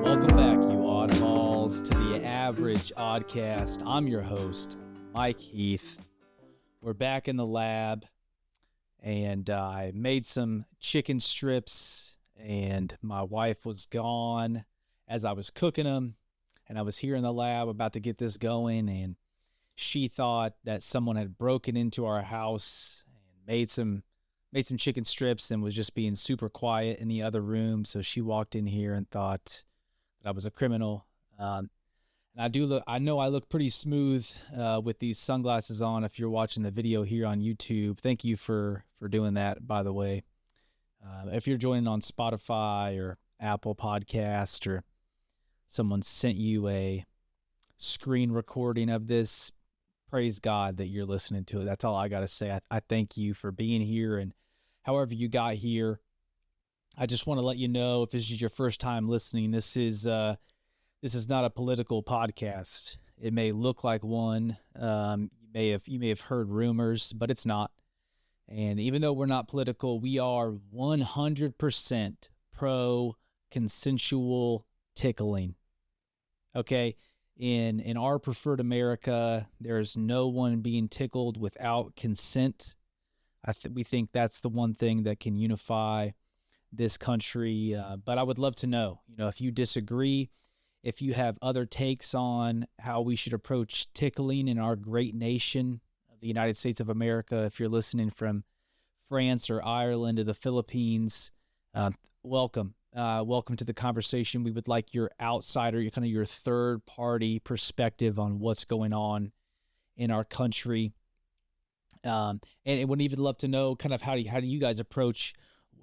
Welcome back, you oddballs, to the Average Oddcast. I'm your host, Mike Heath. We're back in the lab, and I made some chicken strips, and my wife was gone as I was cooking them, and I was here in the lab about to get this going, and she thought that someone had broken into our house and made some chicken strips and was just being super quiet in the other room. So she walked in here and thought that I was a criminal. And I know I look pretty smooth with these sunglasses on. If you're watching the video here on YouTube, thank you for doing that, by the way. If you're joining on Spotify or Apple Podcast, or someone sent you a screen recording of this, praise God that you're listening to it. That's all I got to say. I thank you for being here, and however you got here. I just want to let you know, if this is your first time listening, this is not a political podcast. It may look like one. You may have heard rumors, but it's not. And even though we're not political, we are 100% pro consensual tickling. Okay? In our preferred America, there's no one being tickled without consent. We think that's the one thing that can unify this country. But I would love to know, if you disagree, if you have other takes on how we should approach tickling in our great nation of the United States of America. If you're listening from France or Ireland or the Philippines, welcome. Welcome to the conversation. We would like your outsider, your third party perspective on what's going on in our country. And would even love to know how do you guys approach,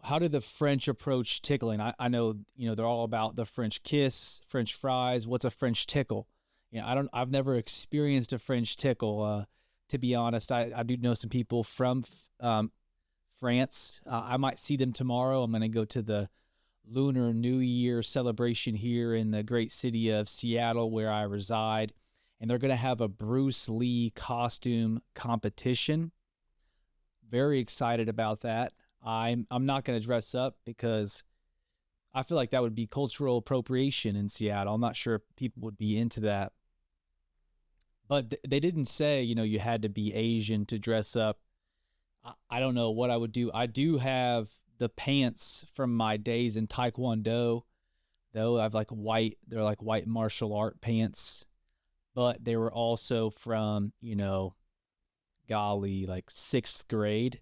how do the French approach tickling? I know, they're all about the French kiss, French fries. What's a French tickle? I've never experienced a French tickle. To be honest, I do know some people from France. I might see them tomorrow. I'm going to go to the Lunar New Year celebration here in the great city of Seattle, where I reside, and they're going to have a Bruce Lee costume competition. Very excited about that. I'm not going to dress up because I feel like that would be cultural appropriation in Seattle. I'm not sure if people would be into that. But they didn't say, you had to be Asian to dress up. I don't know what I would do. I do have the pants from my days in Taekwondo, though. They're like white martial art pants, but they were also from, like 6th grade.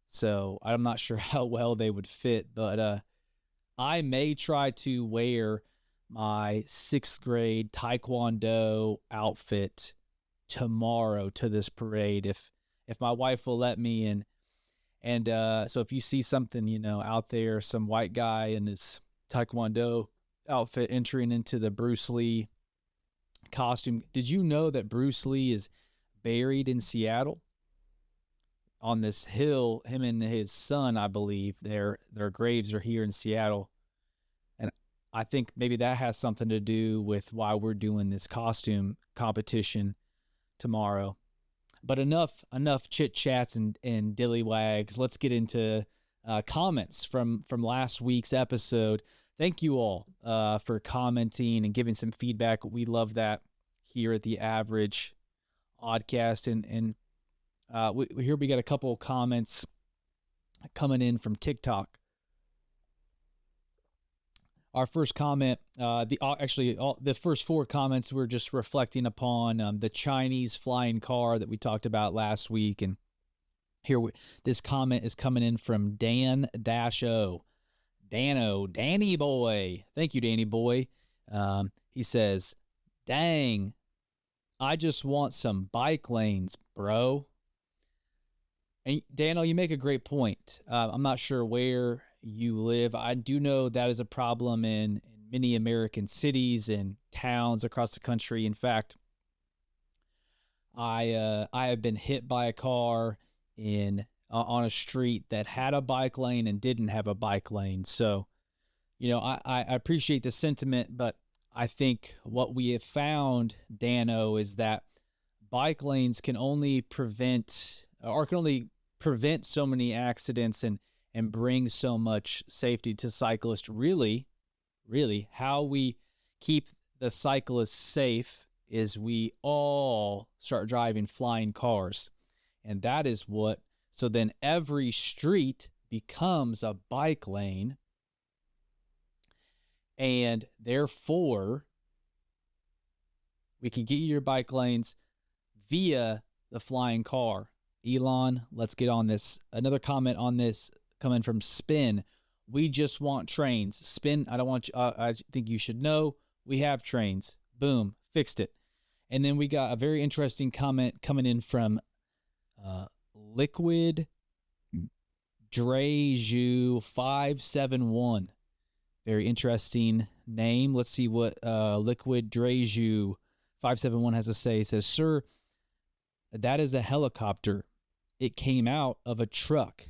So I'm not sure how well they would fit, but I may try to wear my 6th grade Taekwondo outfit tomorrow to this parade if my wife will let me. And so if you see something, out there, some white guy in his Taekwondo outfit entering into the Bruce Lee costume. Did you know that Bruce Lee is buried in Seattle? On this hill, him and his son, I believe, their graves are here in Seattle. And I think maybe that has something to do with why we're doing this costume competition tomorrow. But enough chit-chats and dilly-wags. Let's get into comments from last week's episode. Thank you all for commenting and giving some feedback. We love that here at the Average Oddcast. And we got a couple of comments coming in from TikTok. Our first comment, the first 4 comments were just reflecting upon the Chinese flying car that we talked about last week. And this comment is coming in from Dan-O. Danny boy. Thank you, Danny boy. He says, "Dang, I just want some bike lanes, bro." And Daniel, you make a great point. I'm not sure where you live. I do know that is a problem in many American cities and towns across the country. In fact, I have been hit by a car on a street that had a bike lane and didn't have a bike lane. So, I appreciate the sentiment, but I think what we have found, Dano, is that bike lanes can only prevent so many accidents and bring so much safety to cyclists. Really, how we keep the cyclists safe is we all start driving flying cars. And that is what, so then every street becomes a bike lane. And therefore, we can get you your bike lanes via the flying car. Elon, let's get on this. Another comment on this coming from Spin. We just want trains. Spin, I don't want you, I think you should know we have trains. Boom, fixed it. And then we got a very interesting comment coming in from Liquid Dreju 571. Very interesting name. Let's see what Liquid Dreju 571 has to say. It says, "Sir, that is a helicopter. It came out of a truck.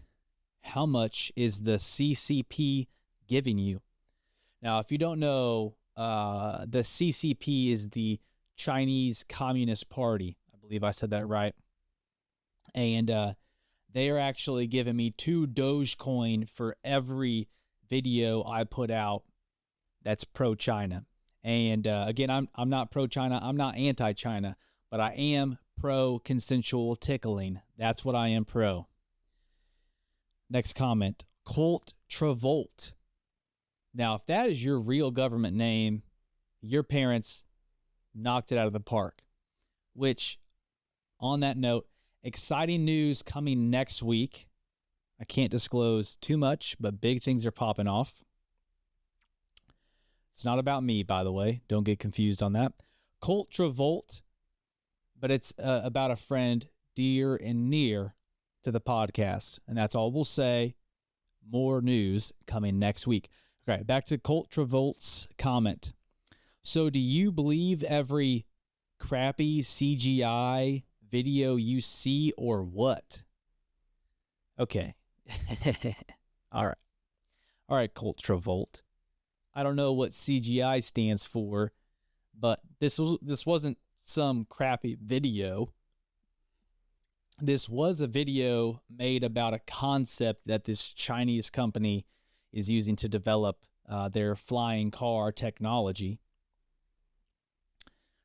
How much is the CCP giving you?" Now, if you don't know, the CCP is the Chinese Communist Party. I believe I said that right. And they are actually giving me 2 Dogecoin for every video I put out that's pro-China. And again, I'm not pro-China. I'm not anti-China, but I am pro-consensual tickling. That's what I am pro. Next comment, Colt Travolt. Now, if that is your real government name, your parents knocked it out of the park. Which, on that note, exciting news coming next week. I can't disclose too much, but big things are popping off. It's not about me, by the way. Don't get confused on that. Colt Travolt, but it's about a friend dear and near to the podcast. And that's all we'll say. More news coming next week. Okay, back to Colt Travolt's comment. "So do you believe every crappy CGI video you see or what?" Okay. All right, Colt Travolt. I don't know what CGI stands for, but this wasn't some crappy video. This was a video made about a concept that this Chinese company is using to develop their flying car technology.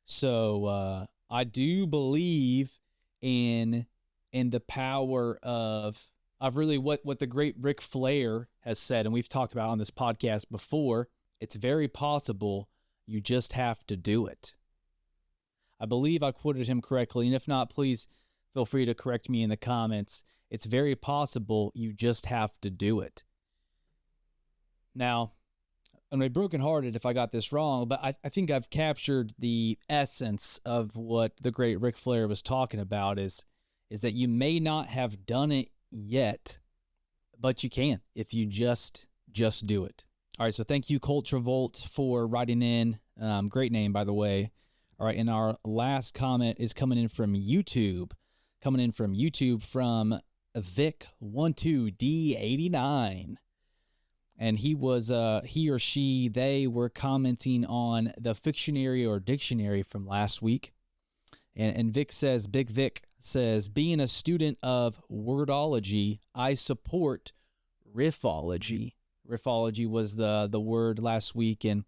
So I do believe in the power of really what the great Ric Flair has said, and we've talked about on this podcast before. It's very possible. You just have to do it. I believe I quoted him correctly, and if not, please feel free to correct me in the comments. It's very possible. You just have to do it. Now, I'm going to be brokenhearted if I got this wrong, but I think I've captured the essence of what the great Ric Flair was talking about is that you may not have done it yet, but you can if you just do it. All right, so thank you, Colt Travolt, for writing in. Great name, by the way. All right, and our last comment is coming in from YouTube. From Vic12D89. And he or she, they were commenting on the Fictionary or dictionary from last week. And Vic says, Big Vic says, "Being a student of wordology, I support riffology." Riffology was the word last week, and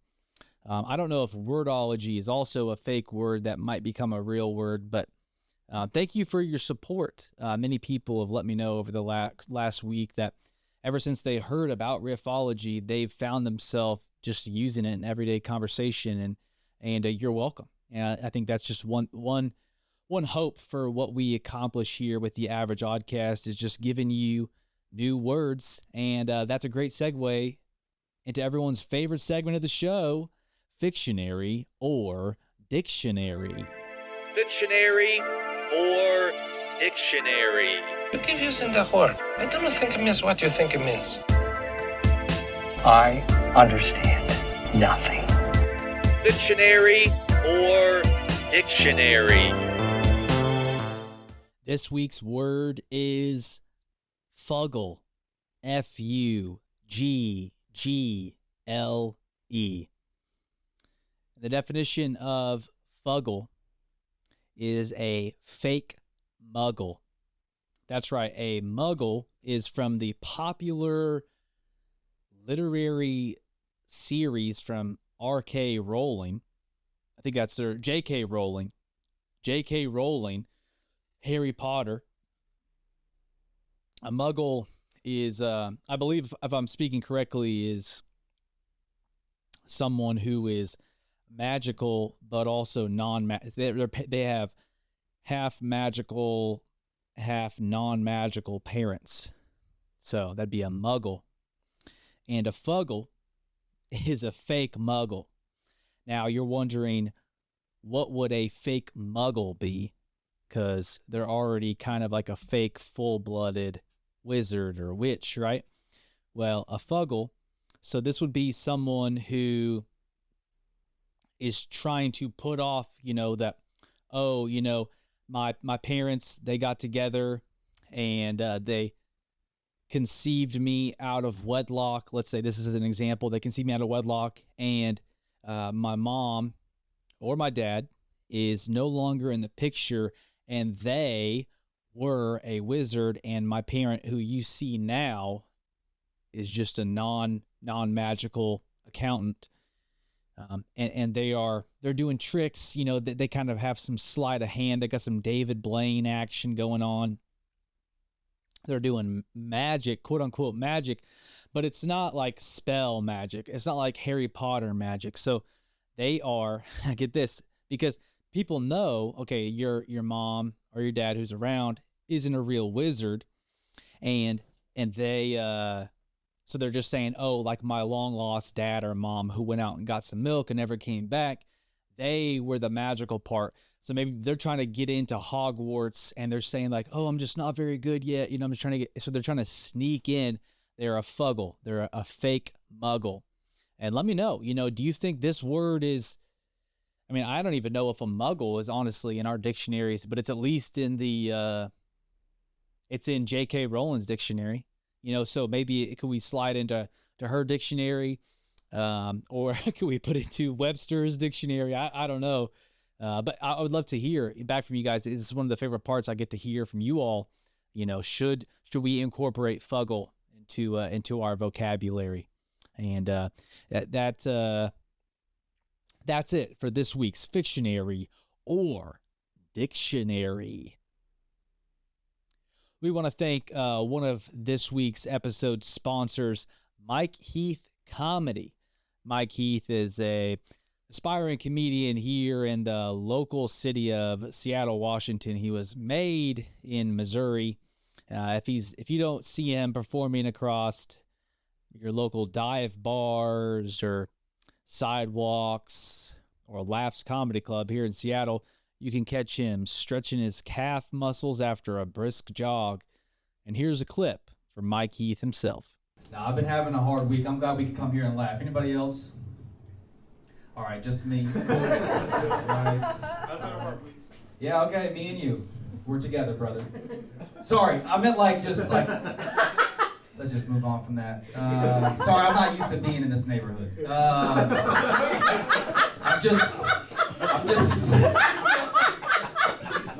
I don't know if wordology is also a fake word that might become a real word, but thank you for your support. Many people have let me know over the last week that ever since they heard about riffology, they've found themselves just using it in everyday conversation, and you're welcome. And I think that's just one hope for what we accomplish here with the Average Oddcast is just giving you new words. And that's a great segue into everyone's favorite segment of the show, Fictionary or Dictionary. Fictionary or Dictionary. You keep using the word. I don't think it means what you think it means. I understand nothing. Fictionary or Dictionary. This week's word is Fuggle. Fuggle. The definition of Fuggle is a fake muggle. That's right, a muggle is from the popular literary series from R.K. Rowling. I think that's their J.K. Rowling. J.K. Rowling, Harry Potter. A muggle is, I believe, if I'm speaking correctly, is someone who is magical but also non-magical. They have half magical, half non-magical parents. So that'd be a muggle. And a fuggle is a fake muggle. Now you're wondering, what would a fake muggle be? Because they're already kind of like a fake full-blooded wizard or witch, right? Well, a fuggle, so this would be someone who is trying to put off, that, oh, my parents, they got together and they conceived me out of wedlock. Let's say this is an example. They conceived me out of wedlock, and my mom or my dad is no longer in the picture, and they were a wizard, and my parent, who you see now, is just a non-magical accountant. And they're doing tricks, they kind of have some sleight of hand. They got some David Blaine action going on. They're doing magic, quote unquote magic, but it's not like spell magic. It's not like Harry Potter magic. So they are, get this, because people know, okay, your mom or your dad who's around isn't a real wizard, and they so they're just saying, oh, like my long lost dad or mom who went out and got some milk and never came back, they were the magical part. So maybe they're trying to get into Hogwarts and they're saying like, oh, I'm just not very good yet. I'm just trying to so they're trying to sneak in. They're a fuggle. They're a fake muggle. And let me know, do you think this word is, I don't even know if a muggle is honestly in our dictionaries, but it's at least in it's in J.K. Rowling's dictionary, so maybe could we slide into her dictionary, or could we put it into Webster's dictionary? I don't know. But I would love to hear back from you guys. This is one of the favorite parts I get to hear from you all. Should we incorporate fuggle into our vocabulary? And that's it for this week's Fictionary or Dictionary. We want to thank one of this week's episode sponsors, Mike Heath Comedy. Mike Heath is a aspiring comedian here in the local city of Seattle, Washington. He was made in Missouri. If you don't see him performing across your local dive bars or sidewalks or Laughs Comedy Club here in Seattle, you can catch him stretching his calf muscles after a brisk jog. And here's a clip from Mike Heath himself. Now, I've been having a hard week. I'm glad we could come here and laugh. Anybody else? All right, just me. Right. Yeah, okay, me and you. We're together, brother. Sorry, I meant let's just move on from that. Sorry, I'm not used to being in this neighborhood.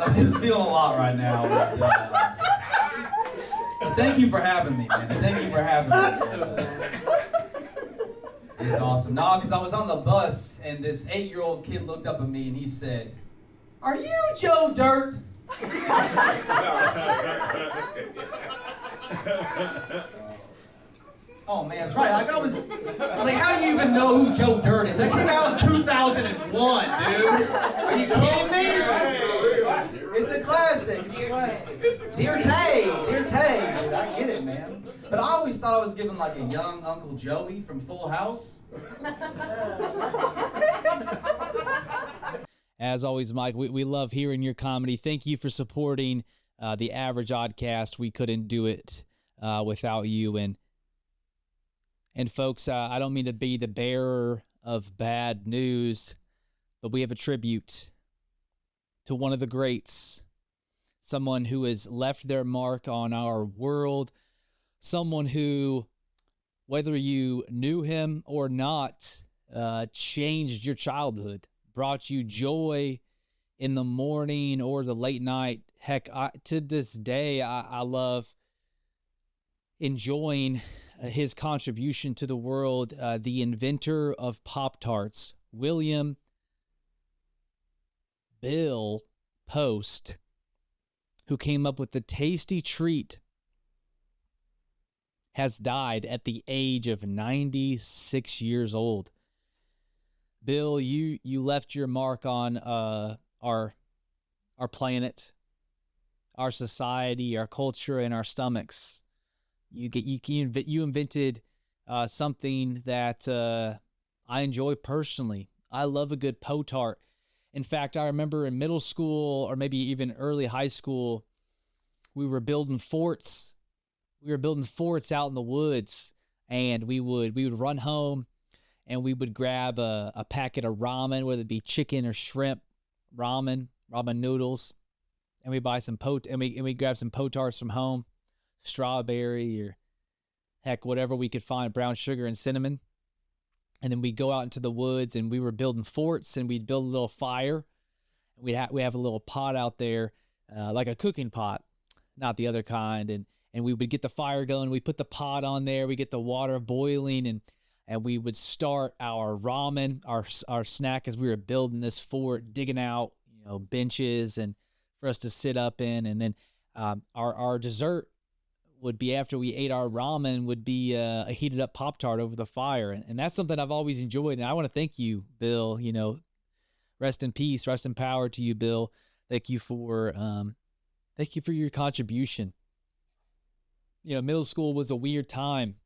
I'm just feeling a lot right now. But thank you for having me, man. Thank you for having me. It's awesome. No, because I was on the bus and this 8-year-old kid looked up at me and he said, "Are you Joe Dirt?" Oh man, that's right. I was like, how do you even know who Joe Dirt is? That came out in 2001, dude. Are you kidding me? It's a classic. Dear Tay. Dude, I get it, man. But I always thought I was given like a young Uncle Joey from Full House. As always, Mike, we love hearing your comedy. Thank you for supporting the Average Oddcast. We couldn't do it without you. And folks, I don't mean to be the bearer of bad news, but we have a tribute to one of the greats, someone who has left their mark on our world, someone who, whether you knew him or not, changed your childhood, brought you joy in the morning or the late night. Heck, to this day, I love enjoying his contribution to the world, the inventor of Pop-Tarts, William Bill Post, who came up with the tasty treat, has died at the age of 96 years old. Bill, you left your mark on our planet, our society, our culture, and our stomachs. You invented something that I enjoy personally. I love a good Pop-Tart. In fact, I remember in middle school or maybe even early high school, we were building forts. We were building forts out in the woods, and we would run home, and we would grab a packet of ramen, whether it be chicken or shrimp ramen noodles, and we buy some and we grab some Pop-Tarts from home, strawberry or heck whatever we could find, brown sugar and cinnamon, and then we go out into the woods, and we were building forts, and we'd build a little fire. We have a little pot out there, like a cooking pot, not the other kind, and we would get the fire going. We put the pot on there. We get the water boiling, and we would start our ramen, our snack as we were building this fort, digging out benches and for us to sit up in, and then our dessert would be, after we ate our ramen, would be a heated up Pop-Tart over the fire, and that's something I've always enjoyed. And I want to thank you, Bill. Rest in peace, rest in power to you, Bill. Thank you for your contribution. Middle school was a weird time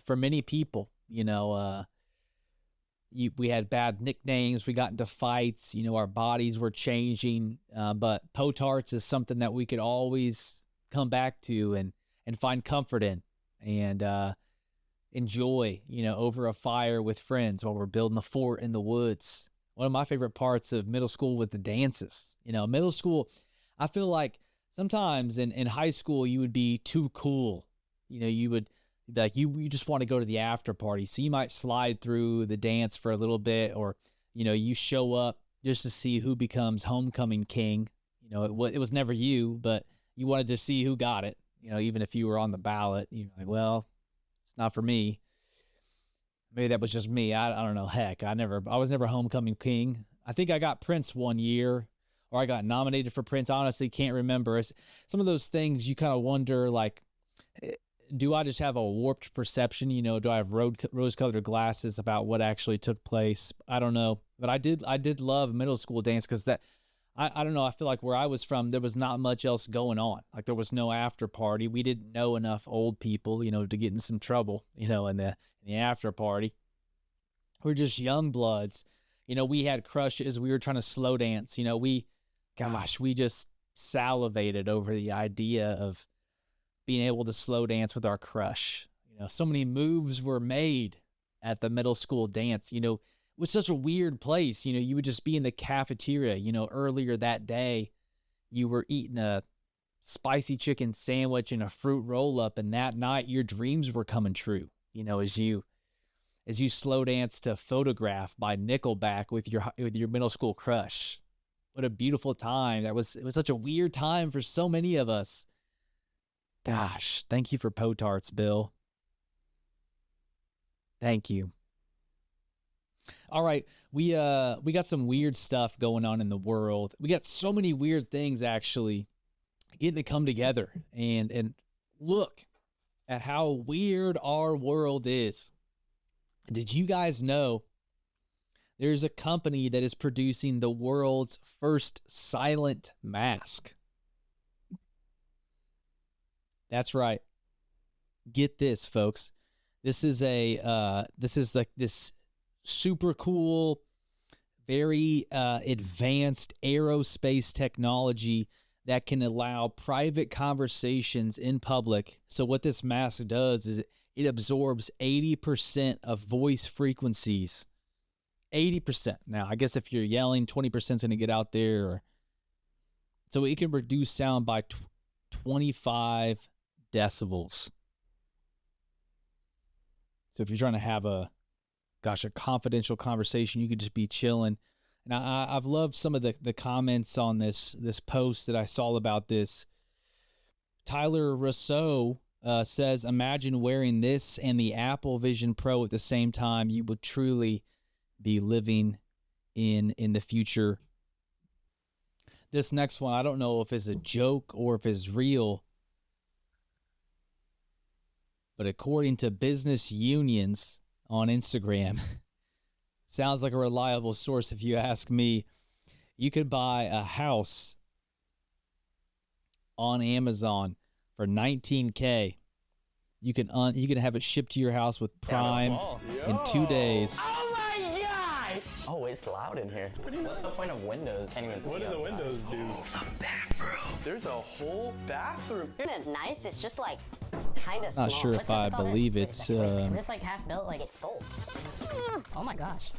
for many people. We had bad nicknames. We got into fights. Our bodies were changing. But Pop-Tarts is something that we could always come back to and find comfort in and enjoy, over a fire with friends while we're building a fort in the woods. One of my favorite parts of middle school was the dances. Middle school, I feel like sometimes in high school you would be too cool. You would like you just want to go to the after party, so you might slide through the dance for a little bit, or you show up just to see who becomes homecoming king. It was never you, but you wanted to see who got it. Even if you were on the ballot, you're like, well, it's not for me. Maybe that was just me. I don't know. Heck, I was never homecoming king. I think I got Prince one year, or I got nominated for Prince. Honestly, can't remember. It's some of those things you kind of wonder, like, do I just have a warped perception? Do I have rose-colored glasses about what actually took place? I don't know. But I did love middle school dance, because I don't know. I feel like where I was from, there was not much else going on. Like, there was no after party. We didn't know enough old people, to get in some trouble, in the after party. We're just young bloods. We had crushes. We were trying to slow dance. We just salivated over the idea of being able to slow dance with our crush. So many moves were made at the middle school dance. It was such a weird place. You would just be in the cafeteria. Earlier that day, you were eating a spicy chicken sandwich and a fruit roll-up, and that night your dreams were coming true. As you slow dance to Photograph by Nickelback with your middle school crush. What a beautiful time. It was such a weird time for so many of us. Gosh, thank you for Pop-Tarts, Bill. Thank you. All right, we got some weird stuff going on in the world. We got so many weird things actually getting to come together and look at how weird our world is. Did you guys know there's a company that is producing the world's first silent mask? That's right. Get this, folks. This is this super cool, very advanced aerospace technology that can allow private conversations in public. So what this mask does is it absorbs 80% of voice frequencies. 80%. Now, I guess if you're yelling, 20% is going to get out there. So it can reduce sound by 25 decibels. So if you're trying to have a confidential conversation, you could just be chilling. And I've loved some of the comments on this post that I saw about this. Tyler Rousseau says, imagine wearing this and the Apple Vision Pro at the same time. You would truly be living in the future. This next one, I don't know if it's a joke or if it's real, but according to business unions on Instagram, sounds like a reliable source if you ask me, you could buy a house on Amazon for $19K. You can have it shipped to your house with Prime in 2 days. Oh my gosh! Oh, it's loud in here. What's the point of windows? Can't even see What do the windows do? Oh, the bathroom. There's a whole bathroom. Isn't it nice? It's just like kind of small. Not sure if I believe it. Is this like half built? Like it folds. Oh my gosh.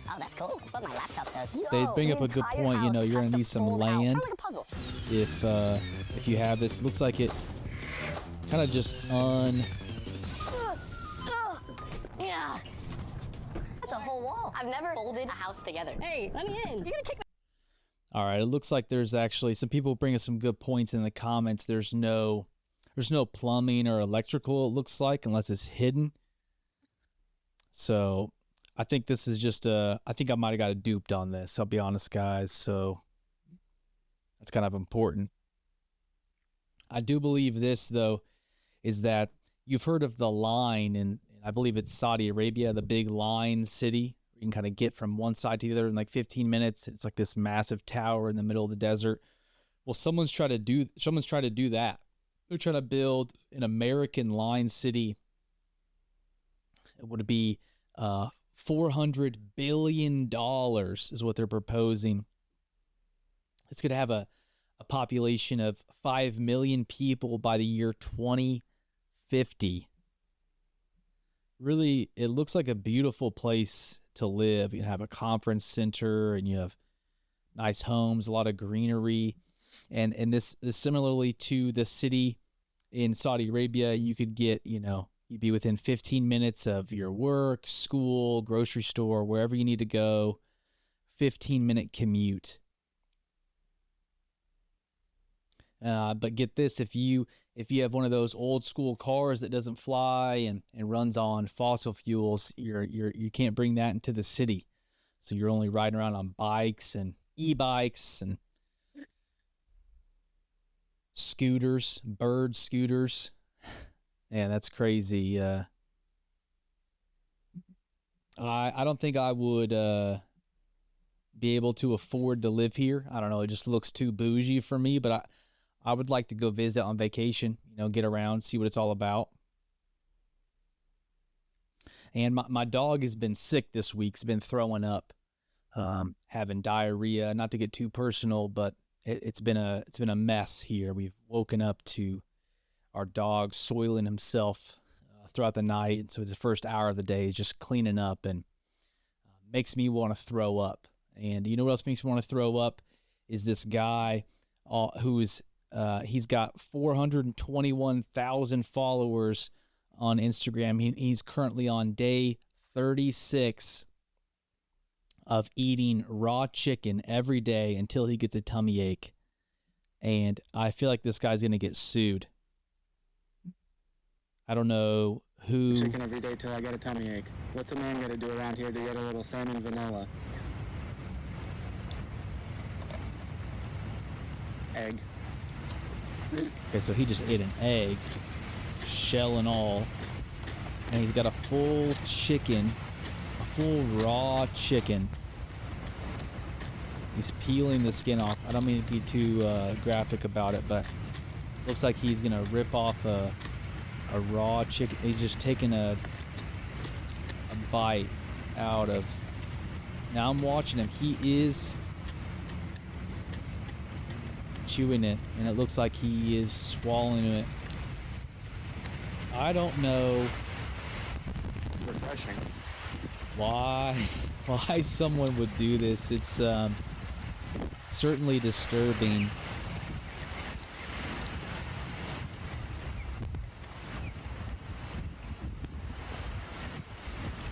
Oh, that's cool. That's what my laptop does. They bring up a good point. You know, you're gonna need some land. Like a puzzle. If you have this, looks like it kind of just Yeah. That's a whole wall. I've never folded a house together. Hey, let me in. You're gonna kick me. All right, it looks like there's actually some people bring us some good points in the comments. There's no plumbing or electrical, it looks like, unless it's hidden. So I think this is just I think I might have got duped on this. I'll be honest, guys. So that's kind of important. I do believe this, though, is that you've heard of the line in, I believe it's Saudi Arabia, the big line city. You can kind of get from one side to the other in like 15 minutes. It's like this massive tower in the middle of the desert. Well, someone's tried to do that. They're trying to build an American line city. It would be $400 billion is what they're proposing. It's going to have a population of 5 million people by the year 2050. Really, it looks like a beautiful place to live. You have a conference center and you have nice homes, a lot of greenery. And this similarly to the city in Saudi Arabia, you could get, you'd be within 15 minutes of your work, school, grocery store, wherever you need to go. 15-minute commute. But get this, if you have one of those old school cars that doesn't fly and runs on fossil fuels, you can't bring that into the city. So you're only riding around on bikes and e-bikes and scooters, bird scooters. Yeah, that's crazy. I don't think I would be able to afford to live here. I don't know. It just looks too bougie for me, but I would like to go visit on vacation, get around, see what it's all about. And my dog has been sick this week. He's been throwing up, having diarrhea. Not to get too personal, but it's been a mess here. We've woken up to our dog soiling himself throughout the night. And so the first hour of the day is just cleaning up and makes me want to throw up. And you know what else makes me want to throw up is this guy who's he's got 421,000 followers on Instagram. He's currently on day 36 of eating raw chicken every day until he gets a tummy ache. And I feel like this guy's going to get sued. I don't know who. Chicken every day till I get a tummy ache. What's a man got to do around here to get a little salmon vanilla? Egg. Okay, so he just ate an egg, shell and all, and he's got a full chicken, a full raw chicken. He's peeling the skin off. I don't mean to be too graphic about it, but looks like he's gonna rip off a raw chicken. He's just taking a bite out of. Now I'm watching him. He is chewing it, and it looks like he is swallowing it. I don't know Refreshing. why someone would do this. It's certainly disturbing.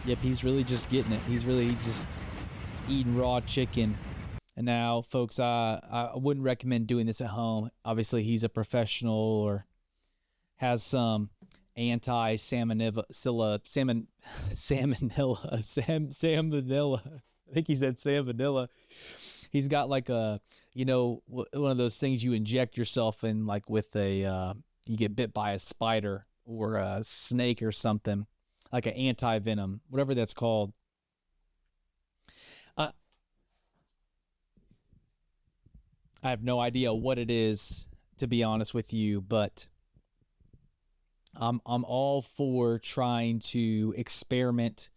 Yep, he's really just getting it. He's just eating raw chicken. And now, folks, I wouldn't recommend doing this at home. Obviously, he's a professional or has some anti-salmonella, salmonella. I think he said salmonella. He's got like a, one of those things you inject yourself in, like with a, you get bit by a spider or a snake or something, like an anti-venom, whatever that's called. I have no idea what it is, to be honest with you, but I'm all for trying to experiment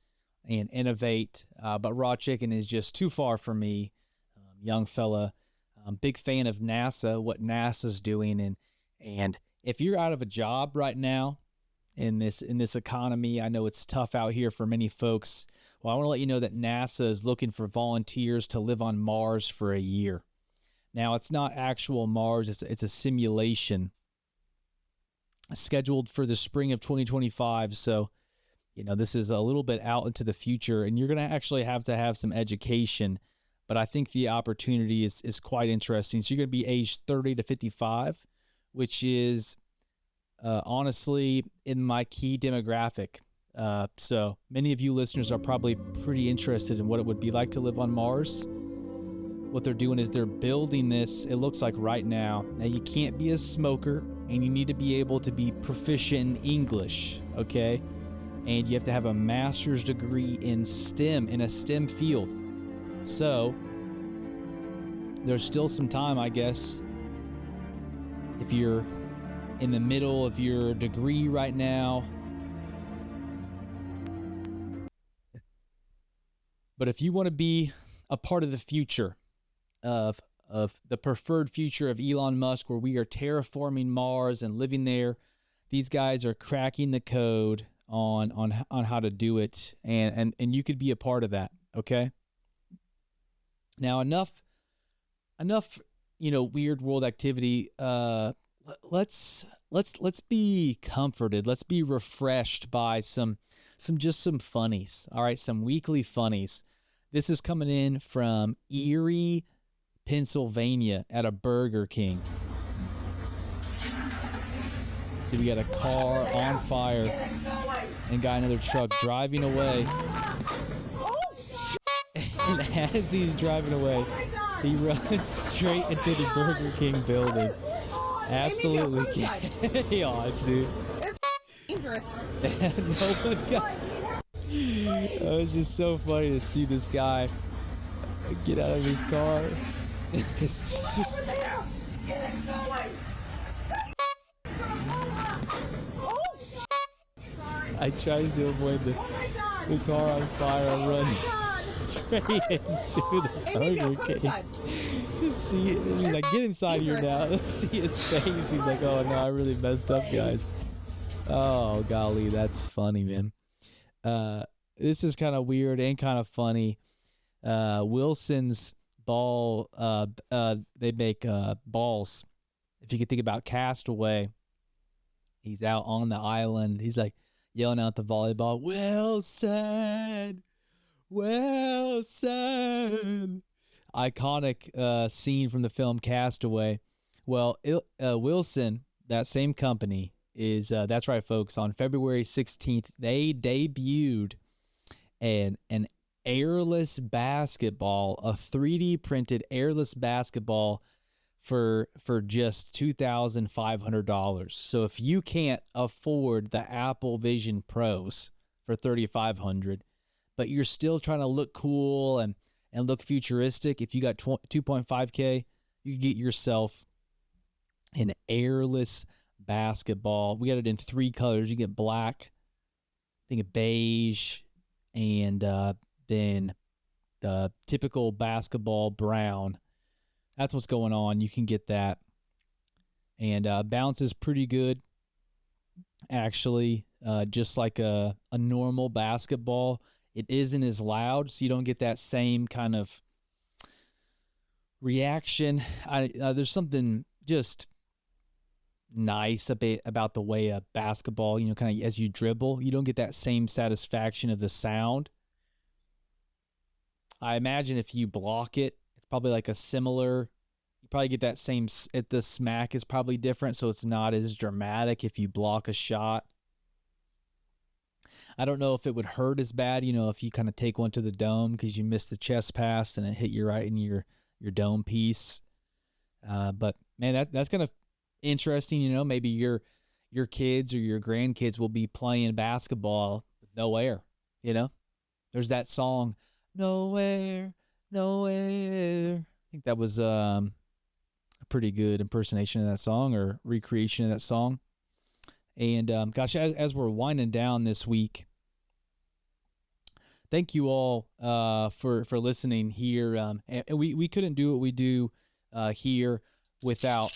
and innovate, but raw chicken is just too far for me. Young fella, I'm big fan of NASA, what NASA's doing, and if you're out of a job right now in this economy, I know it's tough out here for many folks. Well, I want to let you know that NASA is looking for volunteers to live on Mars for a year. Now, it's not actual Mars; it's a simulation scheduled for the spring of 2025. So, this is a little bit out into the future, and you're going to actually have to have some education. But I think the opportunity is quite interesting. So you're going to be aged 30 to 55, which is honestly in my key demographic. So many of you listeners are probably pretty interested in what it would be like to live on Mars. What they're doing is they're building this, it looks like right now. Now, you can't be a smoker, and you need to be able to be proficient in English, okay? And you have to have a master's degree in STEM, in a STEM field. So, there's still some time, I guess, if you're in the middle of your degree right now. But if you want to be a part of the future of the preferred future of Elon Musk, where we are terraforming Mars and living there, these guys are cracking the code on how to do it, and you could be a part of that, okay? Now, enough, weird world activity. Let's be comforted. Let's be refreshed by some funnies. All right, some weekly funnies. This is coming in from Erie, Pennsylvania, at a Burger King. See, we got a car on fire and got another truck driving away. And as he's driving away, he runs straight into the Burger King building. Absolutely chaos, dude. It's dangerous. No one got... It was just so funny to see this guy get out of his car. It's just... I tries to avoid the car on fire and runs straight into the Burger King. Just see it. He's like, get inside here now. Let's see his face. He's like, oh no, I really messed up, guys. Oh golly, that's funny, man. This is kind of weird and kind of funny. Wilson's ball, they make balls. If you can think about Castaway, he's out on the island. He's like yelling out the volleyball, Wilson, Wilson. Iconic scene from the film Castaway. Well, Wilson, that same company, is that's right, folks. On February 16th, they debuted an airless basketball, a 3D printed airless basketball for just $2,500. So if you can't afford the Apple Vision Pros for $3,500, but you're still trying to look cool and look futuristic, if you got 2.5K, you can get yourself an airless basketball. We got it in 3 colors. You get black, I think beige, and then the typical basketball brown. That's what's going on. You can get that. And bounces pretty good, actually, just like a normal basketball. It isn't as loud, so you don't get that same kind of reaction. There's something just nice about the way a basketball, kind of as you dribble, you don't get that same satisfaction of the sound. I imagine if you block it, it's probably like a similar, you probably get that same, the smack is probably different, so it's not as dramatic if you block a shot. I don't know if it would hurt as bad, if you kind of take one to the dome because you missed the chest pass and it hit you right in your dome piece. But man, that's kind of interesting. Maybe your kids or your grandkids will be playing basketball with no air. There's that song, No Air, No Air. I think that was a pretty good impersonation of that song or recreation of that song. And gosh, as we're winding down this week, thank you all for listening here. And we couldn't do what we do here without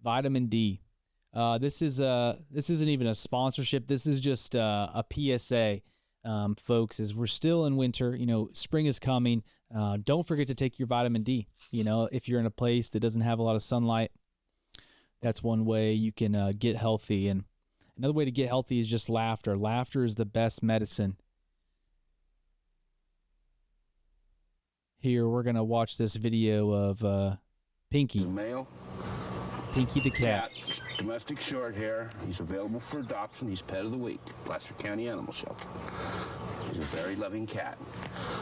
vitamin D. This isn't even a sponsorship. This is just a PSA, folks. As we're still in winter, spring is coming. Don't forget to take your vitamin D. If you're in a place that doesn't have a lot of sunlight, that's one way you can get healthy. And another way to get healthy is just laughter. Laughter is the best medicine. Here, we're going to watch this video of Pinky. Male. Pinky the cat. Domestic short hair. He's available for adoption. He's pet of the week. Placer County Animal Shelter. He's a very loving cat.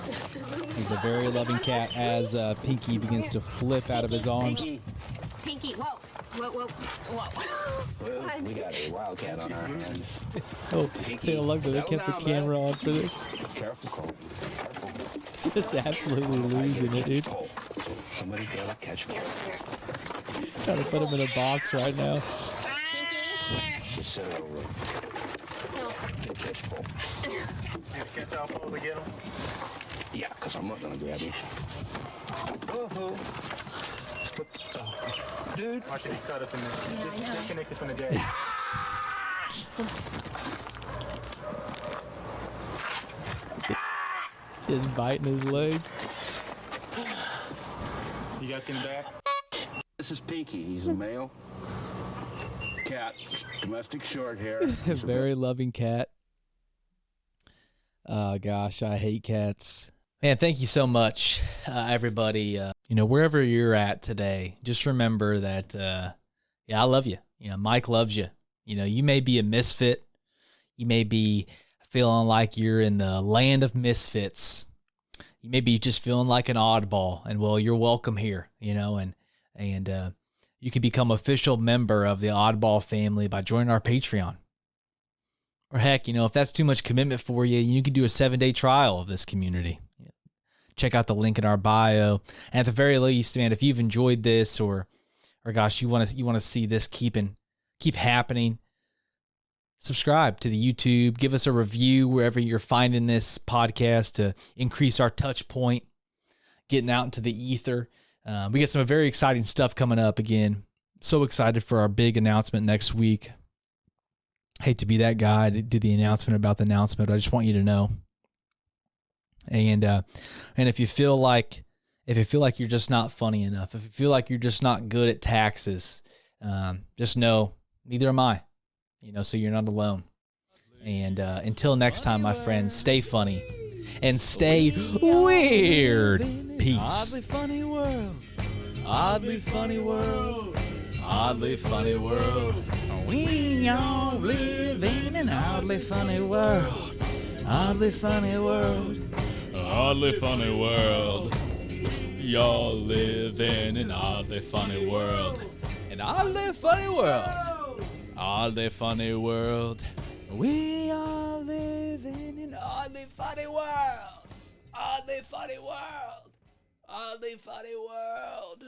He's a very loving cat as Pinky begins to flip out of his arms. Pinky, whoa. Well, we got a wildcat on our hands. Oh, I love that they kept the camera on for this. Careful, Cole. Careful. Just absolutely losing it, dude. Somebody gotta catch Cole. Trying to put him in a box right now. Just sit over. Get catch Cole. Catch out Paul to get him? Yeah, because I'm not gonna grab him. Dude. I think he's caught up in there. Just disconnected from the deck. Just biting his leg. You got him back? This is Pinky. He's a male cat, domestic short hair. Very loving cat. Oh, gosh, I hate cats. Man, thank you so much, everybody. Wherever you're at today, just remember that, I love you. Mike loves you. You may be a misfit. You may be feeling like you're in the land of misfits. You may be just feeling like an oddball, and well, you're welcome here, and you can become official member of the Oddball family by joining our Patreon. Or heck, if that's too much commitment for you, you can do a 7-day trial of this community. Check out the link in our bio. And at the very least, man, if you've enjoyed this or gosh, you want to see this keep happening, subscribe to the YouTube, give us a review wherever you're finding this podcast to increase our touch point, getting out into the ether. We got some very exciting stuff coming up again. So excited for our big announcement next week. Hate to be that guy to do the announcement about the announcement, but I just want you to know. And if you feel like you're just not funny enough, if you feel like you're just not good at taxes, just know neither am I. So you're not alone. And until next time, my friends, stay funny and stay weird. Peace. Oddly funny world. Oddly funny world. Oddly funny world. We all live in an oddly funny world. Oddly funny world. Oddly funny world. Y'all live in an oddly funny world. An oddly funny world. Oddly funny world. We all live in an oddly funny world. Oddly funny world. Oddly funny world.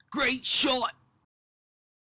Great shot.